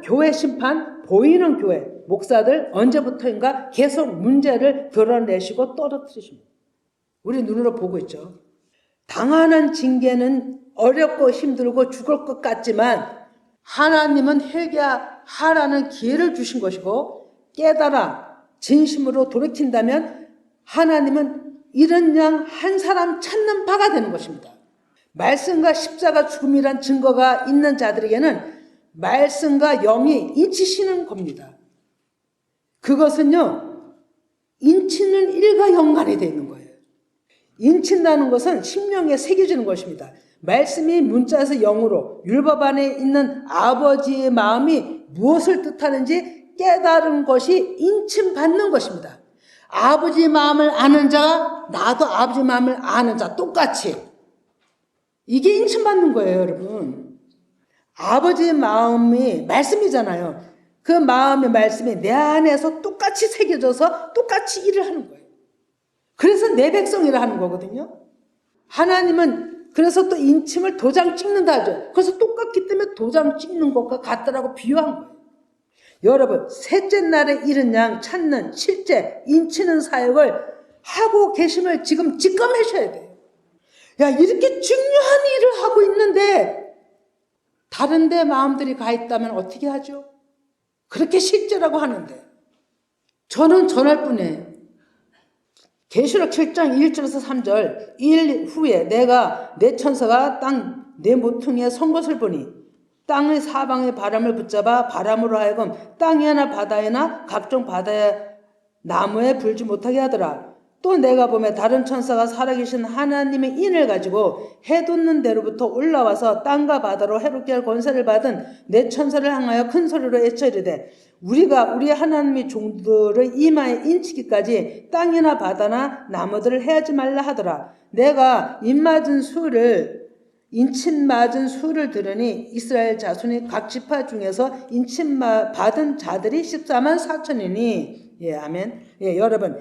교회 심판, 보이는 교회, 목사들 언제부터인가 계속 문제를 드러내시고 떨어뜨리십니다. 우리 눈으로 보고 있죠. 당하는 징계는 어렵고 힘들고 죽을 것 같지만 하나님은 회개하라는 기회를 주신 것이고 깨달아 진심으로 돌이킨다면 하나님은 이런 양 한 사람 찾는 바가 되는 것입니다. 말씀과 십자가 죽음이란 증거가 있는 자들에게는 말씀과 영이 인치시는 겁니다. 그것은요, 인치는 일과 연관이 되어 있는 거예요. 인친다는 것은 심령에 새겨지는 것입니다. 말씀이 문자에서 영으로 율법 안에 있는 아버지의 마음이 무엇을 뜻하는지 깨달은 것이 인침받는 것입니다. 아버지의 마음을 아는 자가 나도 아버지의 마음을 아는 자 똑같이 이게 인침받는 거예요, 여러분. 아버지의 마음이 말씀이잖아요. 그 마음의 말씀이 내 안에서 똑같이 새겨져서 똑같이 일을 하는 거예요. 그래서 내 백성이라 하는 거거든요. 하나님은 그래서 또 인침을 도장 찍는다 하죠. 그래서 똑같기 때문에 도장 찍는 것과 같다라고 비유한 거예요. 여러분, 셋째 날에 이른 양 찾는 실제 인치는 사역을 하고 계심을 지금 직감하셔야 돼요. 야, 이렇게 중요한 일을 하고 있는데 다른 데 마음들이 가 있다면 어떻게 하죠? 그렇게 실제라고 하는데 저는 전할 뿐이에요. 계시록 7장 1절에서 3절 일 후에 내가 내 천사가 땅 내 모퉁이에 선 것을 보니 땅의 사방의 바람을 붙잡아 바람으로 하여금 땅이나 바다에나 각종 바다의 나무에 불지 못하게 하더라. 또 내가 보매 다른 천사가 살아계신 하나님의 인을 가지고 해 돋는 데로부터 올라와서 땅과 바다로 해롭게 할 권세를 받은 내 천사를 향하여 큰 소리로 외쳐 이르되 우리가 우리 하나님의 종들의 이마에 인치기까지 땅이나 바다나 나무들을 해하지 말라 하더라. 내가 인침 맞은 수를 들으니 이스라엘 자손이 각 지파 중에서 인침 받은 자들이 14만 4천이니. 예, 아멘. 예, 여러분,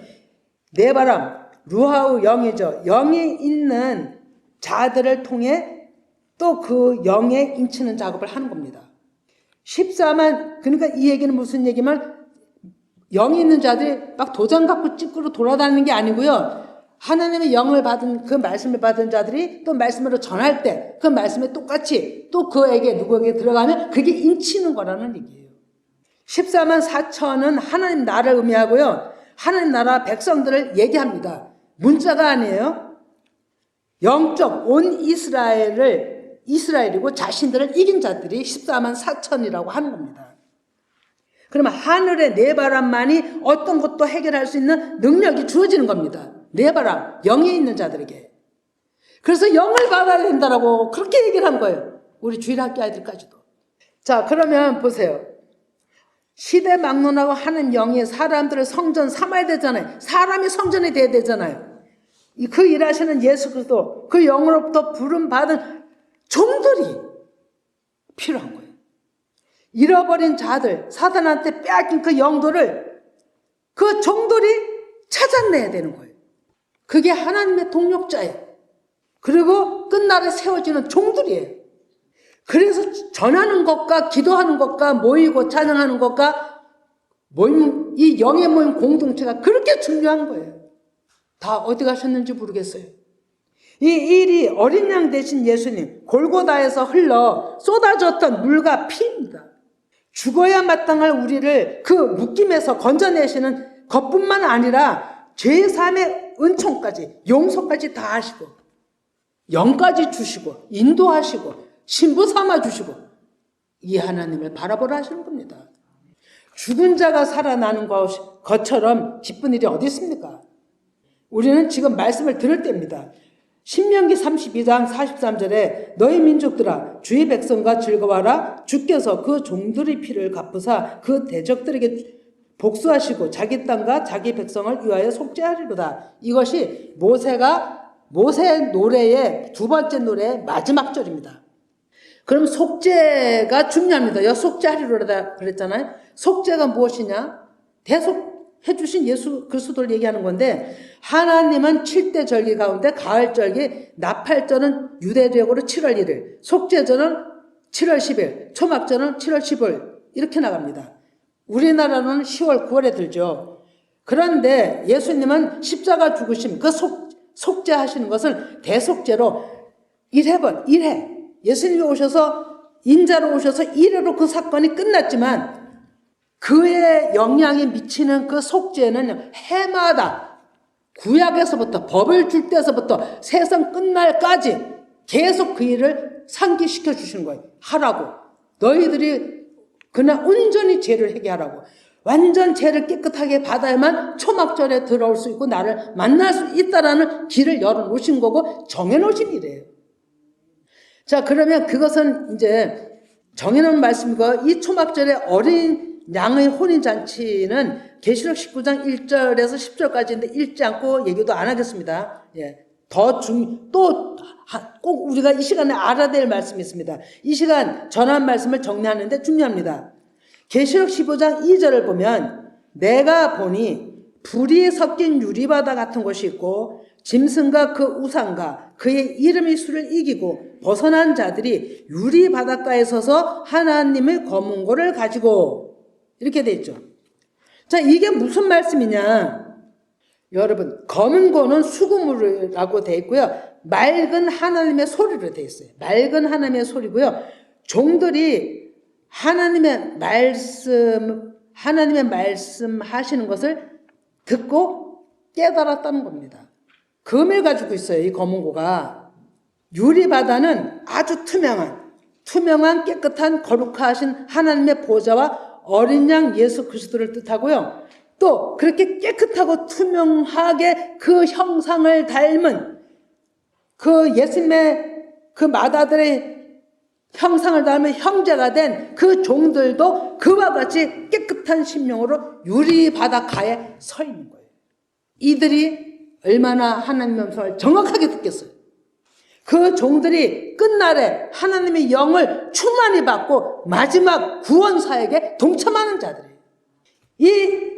네바람, 루하우 영이죠. 영이 있는 자들을 통해 또 그 영에 인치는 작업을 하는 겁니다. 14만, 그러니까 이 얘기는 무슨 얘기면 영이 있는 자들이 막 도장 갖고 찌끄러 돌아다니는 게 아니고요. 하나님의 영을 받은 그 말씀을 받은 자들이 또 말씀으로 전할 때 그 말씀에 똑같이 또 그에게 누구에게 들어가면 그게 인치는 거라는 얘기예요. 14만 4천은 하나님 나라를 의미하고요. 하나님 나라 백성들을 얘기합니다. 문자가 아니에요. 영적 온 이스라엘이고 자신들을 이긴 자들이 14만 4천이라고 하는 겁니다. 그러면 하늘의 네 바람만이 어떤 것도 해결할 수 있는 능력이 주어지는 겁니다. 네 바람, 영에 있는 자들에게. 그래서 영을 받아야 된다라고 그렇게 얘기를 한 거예요. 우리 주일학교 아이들까지도. 자, 그러면 보세요. 시대 막론하고 하는 영이 사람들을 성전 삼아야 되잖아요. 사람이 성전이 돼야 되잖아요. 그 일하시는 예수 그리스도, 그 영으로부터 부름받은 종들이 필요한 거예요. 잃어버린 자들, 사단한테 빼앗긴 그 영도를 그 종들이 찾아내야 되는 거예요. 그게 하나님의 동력자예요. 그리고 끝날에 세워지는 종들이에요. 그래서 전하는 것과 기도하는 것과 모이고 찬양하는 것과 모임, 이 영의 모임 공동체가 그렇게 중요한 거예요. 다 어디 가셨는지 모르겠어요. 이 일이 어린 양 대신 예수님 골고다에서 흘러 쏟아졌던 물과 피입니다. 죽어야 마땅할 우리를 그 묶임에서 건져내시는 것뿐만 아니라 죄사함의 은총까지 용서까지 다 하시고 영까지 주시고 인도하시고 신부 삼아 주시고 이 하나님을 바라보라 하시는 겁니다. 죽은 자가 살아나는 것처럼 기쁜 일이 어디 있습니까? 우리는 지금 말씀을 들을 때입니다. 신명기 32장 43절에 너희 민족들아 주의 백성과 즐거워하라. 주께서 그 종들의 피를 갚으사 그 대적들에게 복수하시고 자기 땅과 자기 백성을 위하여 속죄하리로다. 이것이 모세 노래의 두 번째 노래의 마지막 절입니다. 그럼 속죄가 중요합니다. 여 속죄하리로다 그랬잖아요. 속죄가 무엇이냐? 대속해 주신 예수 그리스도를 얘기하는 건데 하나님은 7대 절기 가운데 가을절기, 나팔절은 유대적으로 7월 1일, 속죄절은 7월 10일, 초막절은 7월 15일 이렇게 나갑니다. 우리나라는 10월 9월에 들죠. 그런데 예수님은 십자가 죽으심 그 속죄하시는 것을 대속죄로 1회 예수님이 오셔서 인자로 오셔서 1회로 그 사건이 끝났지만 그의 영향이 미치는 그 속죄는 해마다 구약에서부터 법을 줄 때서부터 세상 끝날까지 계속 그 일을 상기시켜 주시는 거예요. 하라고. 너희들이 그냥 온전히 죄를 회개하라고. 완전 죄를 깨끗하게 받아야만 초막절에 들어올 수 있고 나를 만날 수 있다라는 길을 열어놓으신 거고 정해놓으신 일이에요. 자, 그러면 그것은 이제 정해놓은 말씀이고 이 초막절에 어린 양의 혼인잔치는 계시록 19장 1절에서 10절까지인데 읽지 않고 얘기도 안 하겠습니다. 예. 꼭 우리가 이 시간에 알아야 될 말씀이 있습니다. 이 시간 전한 말씀을 정리하는데 중요합니다. 계시록 15장 2절을 보면 내가 보니 불이 섞인 유리바다 같은 곳이 있고 짐승과 그 우상과 그의 이름의 수를 이기고 벗어난 자들이 유리바닷가에 서서 하나님의 검은고를 가지고 이렇게 돼 있죠. 자, 이게 무슨 말씀이냐? 여러분, 검은고는 수금으로라고 돼 있고요. 맑은 하나님의 소리로 돼 있어요. 맑은 하나님의 소리고요. 종들이 하나님의 말씀 하시는 것을 듣고 깨달았다는 겁니다. 금을 가지고 있어요. 이 검은고가. 유리바다는 아주 투명한 깨끗한 거룩하신 하나님의 보좌와 어린 양 예수 그리스도를 뜻하고요. 또 그렇게 깨끗하고 투명하게 그 형상을 닮은 그 예수님의 그 마다들의 형상을 닮은 형제가 된 그 종들도 그와 같이 깨끗한 심령으로 유리바닷가에 서 있는 거예요. 이들이 얼마나 하나님의 음성을 정확하게 듣겠어요. 그 종들이 끝날에 하나님의 영을 충만히 받고 마지막 구원사에게 동참하는 자들이에요. 이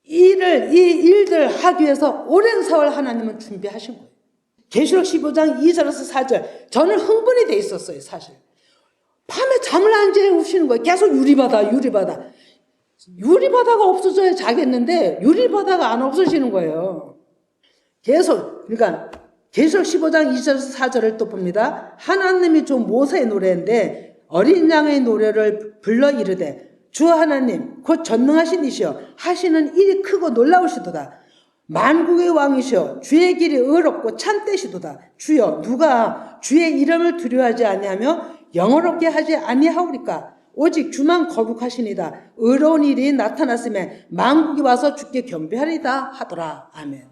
일들 하기 위해서 오랜 세월 하나님은 준비하신 거예요. 계시록 15장 2절에서 4절 저는 흥분이 돼 있었어요. 사실 밤에 잠을 안 재우시는 거예요. 계속 유리바다가 없어져야 자겠는데 유리바다가 안 없어지는 거예요. 계속 그러니까 계시록 15장 2절에서 4절을 또 봅니다. 하나님이 좀 모세의 노래인데 어린 양의 노래를 불러 이르되 주 하나님 곧 전능하신 이시여 하시는 일이 크고 놀라우시도다. 만국의 왕이시여 주의 길이 의롭고 참되시도다. 주여 누가 주의 이름을 두려워하지 아니하며 영어롭게 하지 아니하오리까. 오직 주만 거룩하시니다. 의로운 일이 나타났음에 만국이 와서 주께 경배하리다 하더라. 아멘.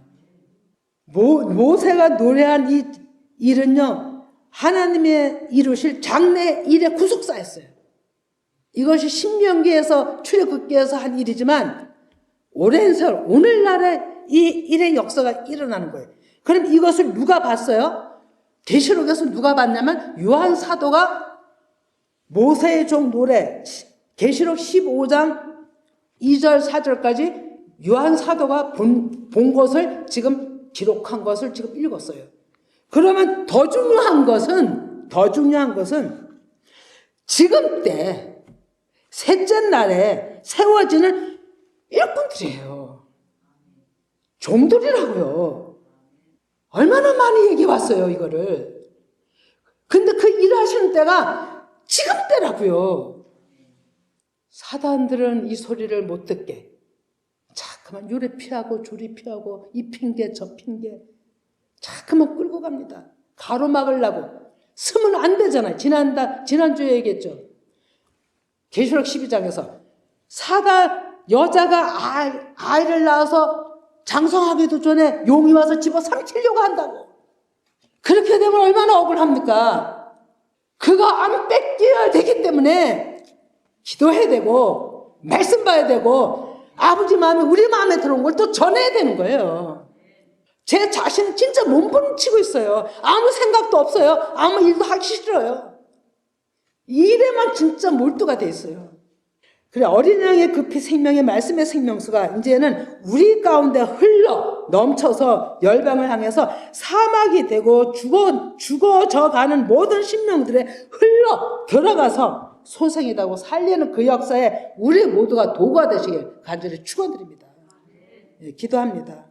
모세가 노래한 이 일은요, 하나님의 이루실 장래 일의 구속사였어요. 이것이 신명기에서 출애굽기에서 한 일이지만 오랜 세월 오늘날에 이 일의 역사가 일어나는 거예요. 그럼 이것을 누가 봤어요? 계시록에서 누가 봤냐면 요한 사도가 모세의 종 노래 계시록 15장 2절 4절까지 요한 사도가 본 것을 지금 기록한 것을 지금 읽었어요. 그러면 더 중요한 것은 지금 때 셋째 날에 세워지는 일꾼들이에요. 종들이라고요. 얼마나 많이 얘기해 왔어요, 이거를. 근데 그 일하시는 때가 지금 때라고요. 사단들은 이 소리를 못 듣게 자꾸만 요리 피하고 조리 피하고 이 핑계 저 핑계 자꾸만 끌고 갑니다. 가로막으려고. 쓰면 안 되잖아요. 지난주에 얘기했죠. 계시록 12장에서 여자가 아이를 낳아서 장성하기도 전에 용이 와서 집어 삼키려고 한다고. 그렇게 되면 얼마나 억울합니까? 그거 안 뺏겨야 되기 때문에 기도해야 되고 말씀 봐야 되고 아버지 마음에 우리 마음에 들어온 걸 또 전해야 되는 거예요. 제 자신은 진짜 몸부림치고 있어요. 아무 생각도 없어요. 아무 일도 하기 싫어요. 일에만 진짜 몰두가 돼 있어요. 그래, 어린 양의 그 피 생명의 말씀의 생명수가 이제는 우리 가운데 흘러 넘쳐서 열방을 향해서 사막이 되고 죽어져 가는 모든 신명들에 흘러 들어가서 소생이다고 살리는 그 역사에 우리 모두가 도구가 되시길 간절히 축원드립니다. 예, 기도합니다.